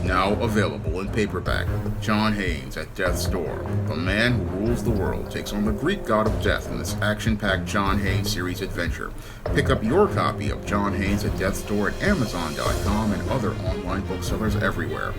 Now available in paperback, John Haynes at Death's Door. The man who rules the world takes on the Greek god of death in this action-packed John Haynes series adventure. Pick up your copy of John Haynes at Death's Door at Amazon.com and other online booksellers everywhere.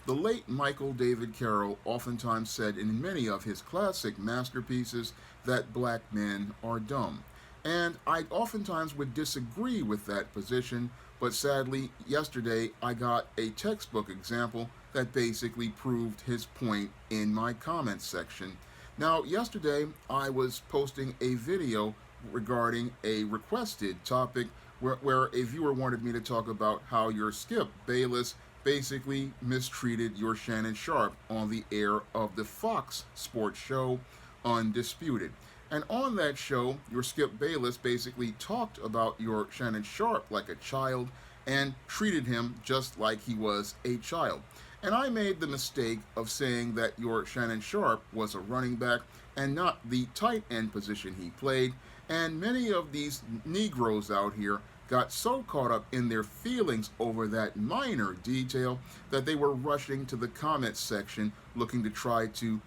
The late Michael David Carroll oftentimes said in many of his classic masterpieces that black men are dumb. And I oftentimes would disagree with that position, but sadly, yesterday I got a textbook example that basically proved his point in my comments section. Now, yesterday I was posting a video regarding a requested topic where a viewer wanted me to talk about how your Skip Bayless basically mistreated your Shannon Sharpe on the air of the Fox sports show Undisputed. And on that show, your Skip Bayless basically talked about your Shannon Sharpe like a child and treated him just like he was a child. And I made the mistake of saying that your Shannon Sharpe was a running back and not the tight end position he played. And many of these Negroes out here got so caught up in their feelings over that minor detail that they were rushing to the comments section looking to try to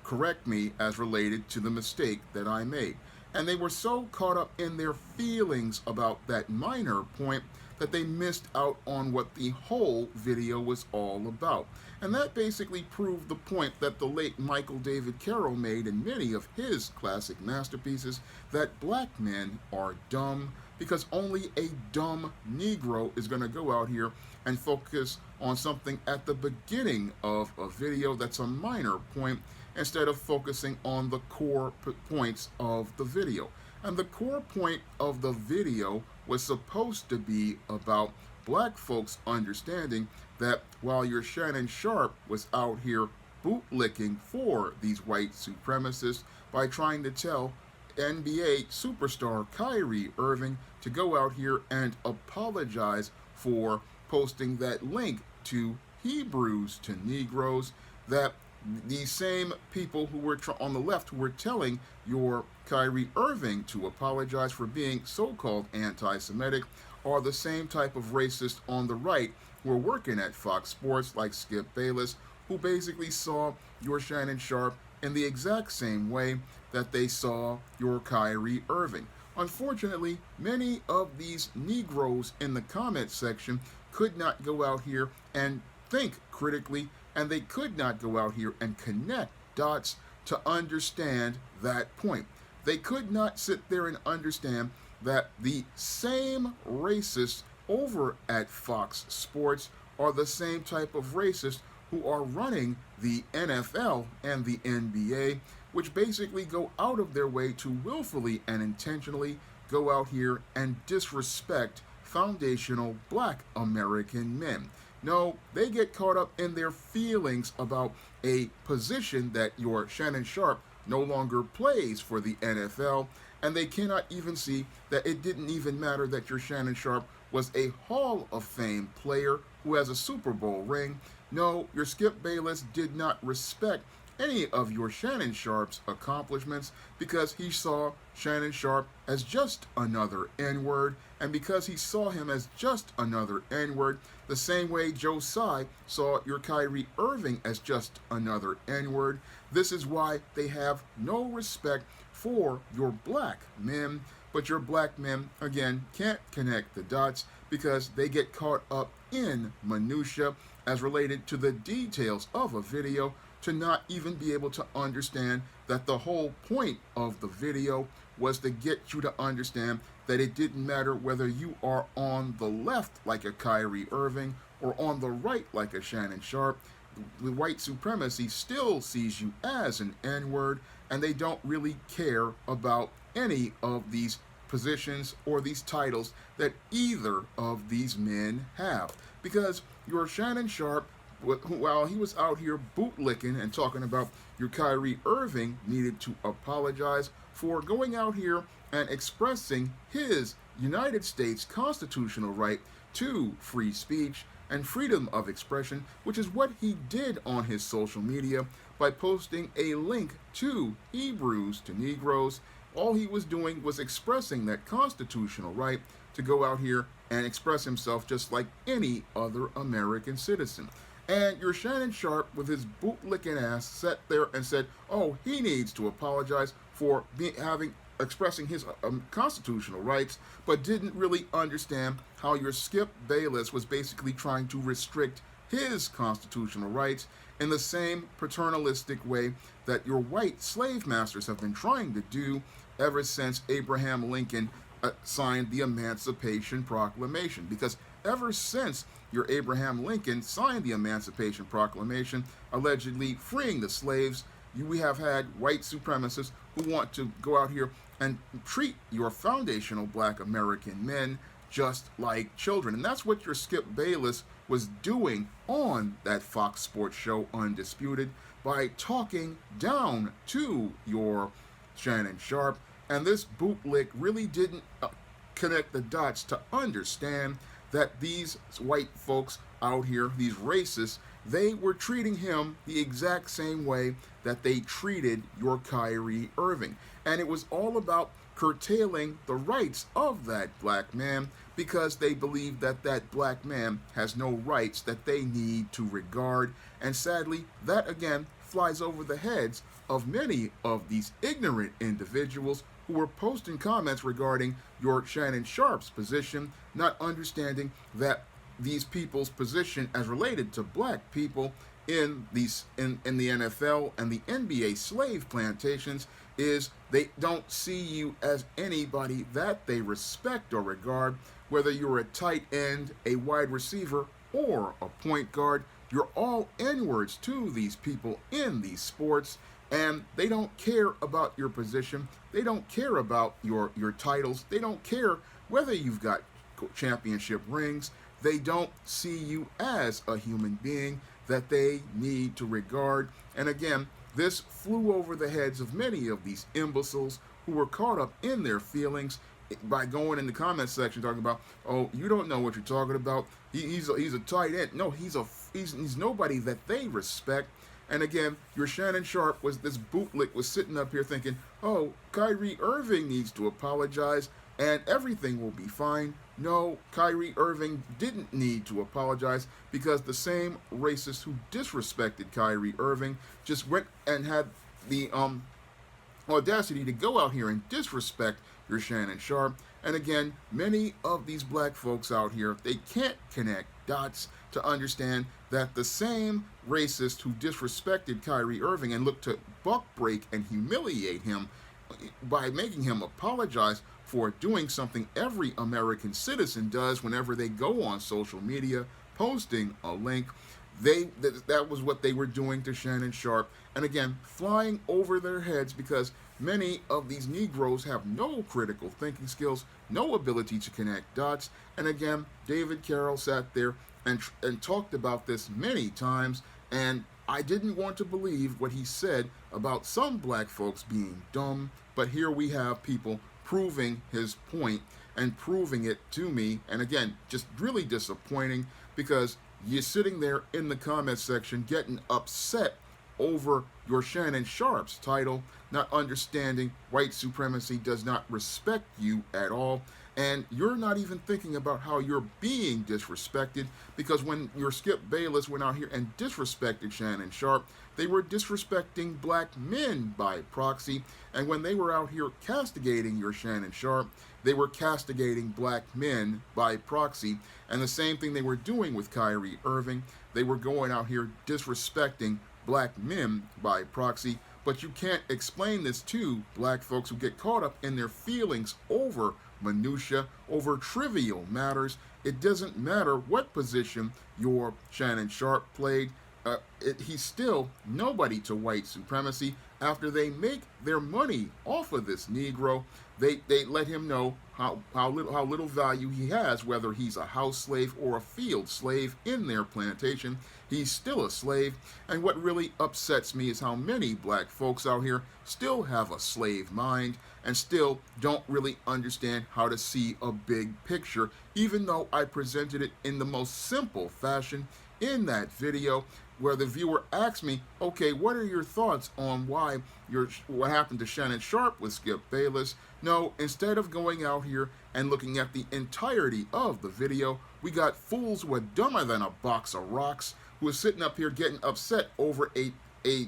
correct me as related to the mistake that I made. And they were so caught up in their feelings about that minor point that they missed out on what the whole video was all about. And that basically proved the point that the late Michael David Carroll made in many of his classic masterpieces, that black men are dumb, because only a dumb Negro is going to go out here and focus on something at the beginning of a video that's a minor point instead of focusing on the core points of the video. And the core point of the video was supposed to be about black folks understanding that while your Shannon Sharpe was out here bootlicking for these white supremacists by trying to tell NBA superstar Kyrie Irving to go out here and apologize for posting that link to Hebrews to Negroes, that these same people who were on the left who were telling your Kyrie Irving to apologize for being so-called anti-Semitic are the same type of racist on the right who are working at Fox Sports like Skip Bayless, who basically saw your Shannon Sharpe in the exact same way that they saw your Kyrie Irving. Unfortunately, many of these Negroes in the comment section could not go out here and think critically, and they could not go out here and connect dots to understand that point. They could not sit there and understand that the same racists over at Fox Sports are the same type of racists who are running the NFL and the NBA, which basically go out of their way to willfully and intentionally go out here and disrespect foundational black American men. No, they get caught up in their feelings about a position that your Shannon Sharpe no longer plays for the NFL, and they cannot even see that it didn't even matter that your Shannon Sharpe was a Hall of Fame player who has a Super Bowl ring. No, your Skip Bayless did not respect any of your Shannon Sharpe's accomplishments because he saw Shannon Sharpe as just another N-word, and because he saw him as just another N-word, the same way Joe Tsai saw your Kyrie Irving as just another N-word, this is why they have no respect for your black men. But your black men, again, can't connect the dots because they get caught up in minutia as related to the details of a video to not even be able to understand that the whole point of the video was to get you to understand that it didn't matter whether you are on the left like a Kyrie Irving or on the right like a Shannon Sharpe. The white supremacy still sees you as an N-word, and they don't really care about any of these positions or these titles that either of these men have. Because your Shannon Sharpe, while he was out here bootlicking and talking about your Kyrie Irving needed to apologize for going out here and expressing his United States constitutional right to free speech and freedom of expression, which is what he did on his social media by posting a link to Hebrews to Negroes. All he was doing was expressing that constitutional right to go out here and express himself just like any other American citizen. And your Shannon Sharpe, with his bootlicking ass, sat there and said, "Oh, he needs to apologize for expressing his constitutional rights," but didn't really understand how your Skip Bayless was basically trying to restrict his constitutional rights in the same paternalistic way that your white slave masters have been trying to do ever since Abraham Lincoln signed the Emancipation Proclamation. Because ever since your Abraham Lincoln signed the Emancipation Proclamation, allegedly freeing the slaves, we have had white supremacists who want to go out here and treat your foundational black American men just like children. And that's what your Skip Bayless was doing on that Fox Sports show, Undisputed, by talking down to your Shannon Sharpe. And this bootlick really didn't connect the dots to understand that these white folks out here, these racists, they were treating him the exact same way that they treated your Kyrie Irving. And it was all about curtailing the rights of that black man because they believe that that black man has no rights that they need to regard. And sadly, that again flies over the heads of many of these ignorant individuals who were posting comments regarding your Shannon Sharpe's position, not understanding that these people's position as related to black people in the NFL and the NBA slave plantations is they don't see you as anybody that they respect or regard, whether you're a tight end, a wide receiver, or a point guard. You're all N-words to these people in these sports, and they don't care about your position. They don't care about your titles. They don't care whether you've got championship rings. They don't see you as a human being that they need to regard. And again, this flew over the heads of many of these imbeciles who were caught up in their feelings by going in the comment section talking about, "Oh, you don't know what you're talking about. He's a tight end." No, he's nobody that they respect. And again, your Shannon Sharpe this bootlick was sitting up here thinking, "Oh, Kyrie Irving needs to apologize and everything will be fine." No, Kyrie Irving didn't need to apologize because the same racists who disrespected Kyrie Irving just went and had the audacity to go out here and disrespect your Shannon Sharpe. And again, many of these black folks out here, they can't connect dots to understand that the same racist who disrespected Kyrie Irving and looked to buck break and humiliate him by making him apologize for doing something every American citizen does whenever they go on social media, posting a link. That was what they were doing to Shannon Sharpe, and again, flying over their heads because many of these Negroes have no critical thinking skills, no ability to connect dots. And again, David Carroll sat there and talked about this many times, and I didn't want to believe what he said about some black folks being dumb, but here we have people proving his point and proving it to me. And again, just really disappointing because you're sitting there in the comment section getting upset over your Shannon Sharpe's title, not understanding white supremacy does not respect you at all. And you're not even thinking about how you're being disrespected, because when your Skip Bayless went out here and disrespected Shannon Sharpe, they were disrespecting black men by proxy. And when they were out here castigating your Shannon Sharpe, they were castigating black men by proxy. And the same thing they were doing with Kyrie Irving. They were going out here disrespecting black men by proxy. But you can't explain this to black folks who get caught up in their feelings over minutia, over trivial matters. It doesn't matter what position your Shannon Sharpe played. He's still nobody to white supremacy. After they make their money off of this Negro, they let him know how little value he has, whether he's a house slave or a field slave in their plantation. He's still a slave. And what really upsets me is how many black folks out here still have a slave mind and still don't really understand how to see a big picture, even though I presented it in the most simple fashion in that video. where the viewer asks me, okay, what are your thoughts on what happened to Shannon Sharpe with Skip Bayless? No, instead of going out here and looking at the entirety of the video, we got fools who are dumber than a box of rocks who are sitting up here getting upset over a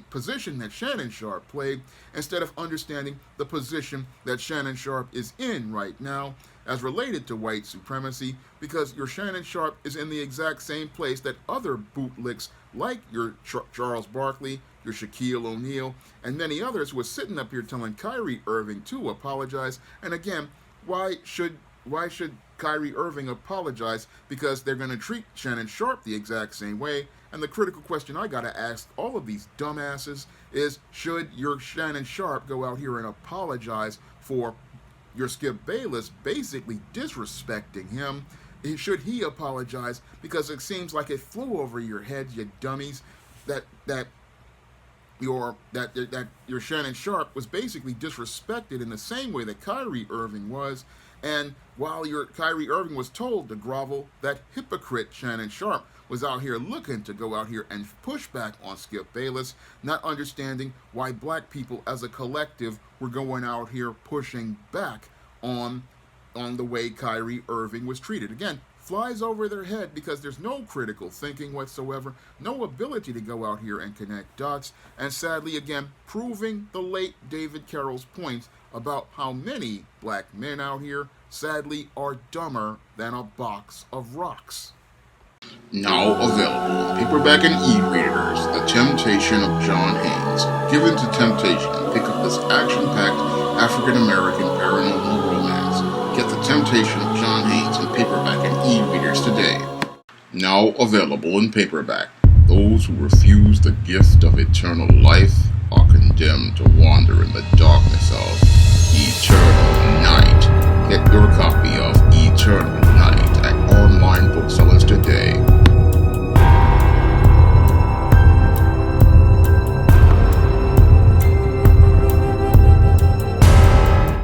position that Shannon Sharpe played instead of understanding the position that Shannon Sharpe is in right now as related to white supremacy, because your Shannon Sharpe is in the exact same place that other bootlicks like your Charles Barkley, your Shaquille O'Neal, and many others who are sitting up here telling Kyrie Irving to apologize. And again, why should Kyrie Irving apologize? Because they're going to treat Shannon Sharpe the exact same way. And the critical question I got to ask all of these dumbasses is, should your Shannon Sharpe go out here and apologize for your Skip Bayless basically disrespecting him? Should he apologize? Because it seems like it flew over your heads, you dummies, that your Shannon Sharpe was basically disrespected in the same way that Kyrie Irving was. And while your Kyrie Irving was told to grovel, that hypocrite Shannon Sharpe was out here looking to go out here and push back on Skip Bayless, not understanding why black people as a collective were going out here pushing back on the way Kyrie Irving was treated. Again, flies over their head because there's no critical thinking whatsoever, no ability to go out here and connect dots, and sadly, again, proving the late David Carroll's points about how many black men out here, sadly, are dumber than a box of rocks. Now available in paperback and e-readers, The Temptation of John Haynes. Give in to temptation and pick up this action-packed African-American paranormal romance. Get The Temptation of John Haynes in paperback and e-readers today. Now available in paperback. Those who refuse the gift of eternal life are condemned to wander in the darkness of eternal night. Get your copy of Eternal Night at online booksellers today.